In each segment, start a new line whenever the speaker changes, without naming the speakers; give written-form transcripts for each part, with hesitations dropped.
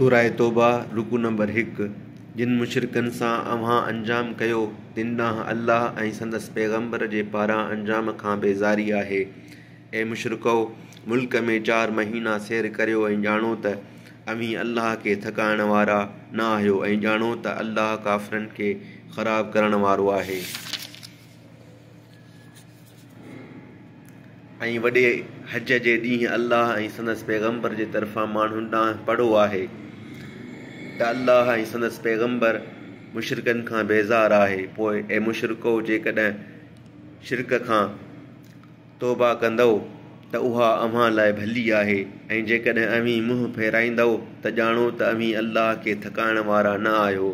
सूरह तौबा रुकू नंबर 1। जिन मुशरिकनि सां अव्हां अंजाम कयो तिन ॾांहुं अल्लाह ऐं संदसि पैगंबर जे पारां अंजाम खां बेज़ारी आहे। ए मुशरिको, मुल्क में 4 महीना सैर करियो ऐं ॼाणो त अव्हीं अल्लाह खे थकाइण वारा न आहियो ऐं ॼाणो त अल्लाह काफ़िरनि खे ख़राब करण वारो आहे। ऐं वॾे हज जे ॾींहुं अल्लाह ऐं संदसि पैगंबर जे तरफ़ां माण्हुनि ॾांहुं पढ़ो आहे त अल्लाह ऐं संदसि पैगंबर मुशरिकनि खां बेज़ार आहे। पोइ ए मुशरिको, जेकॾहिं शिरक खां तौबा कंदव त उहा अव्हां लाइ भली आहे, ऐं जेकॾहिं अव्हीं मुंहुं फेराईंदव त ॼाणो त अव्हीं अल्लाह खे थकाइण वारा न आहियो।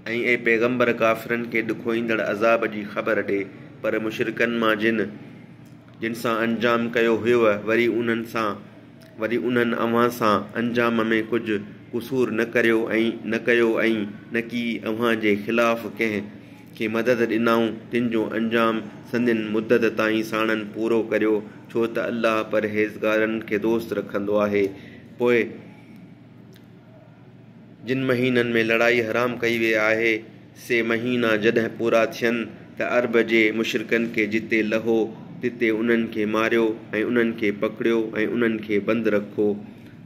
ऐं ए पैगंबर काफ़िरनि खे ॾुखोईंदड़ अज़ाब जी ख़बर ॾे। पर मुशरिकनि मां जिन सां अंजाम कयो हुयव, वरी उन्हनि अव्हां सां अंजाम में कुझु क़ुसूर न कयो ऐं न की अव्हां जे ख़िलाफ़ कंहिं खे मदद ॾिनाऊं। तिन जो अंजाम संदिन मुद्दत ताईं साणनि पूरो करियो, छो त अल्लाह परहेज़गारनि खे दोस्त रखंदो आहे। पोइ जिन महीननि में लड़ाई हराम कई वई आहे, से महीना जॾहिं पूरा थियनि त अरब जे मुशरिकनि खे जिते लहो तिते उन्हनि खे मारियो ऐं उन्हनि खे पकड़ियो ऐं उन्हनि खे बंदि रखो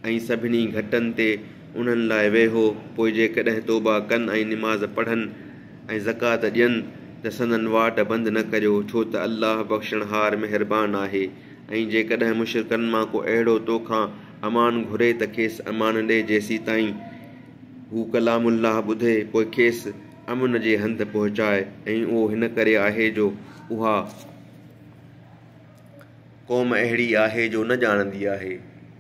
ऐं सभिनी घटनि ते उन्हनि लाइ वेहो। पोइ जेकॾहिं तौबा कनि ऐं निमाज़ पढ़नि ऐं ज़कात ॾियनि त संदनि वाट बंदि न करियो, छो त अल्लाह बख़्शणहार महिरबान आहे। ऐं जेकॾहिं मुशरिकनि मां को अहिड़ो तोखां अमान घुरे त खेसि अमान ॾे, जेसीं ताईं हू कलामुल्लाह ॿुधे, पोइ खेसि अमन जे हंधि पहुचाए। ऐं उहो हिन करे आहे जो उहा क़ौम अहिड़ी आहे जो न ॼाणंदी आहे।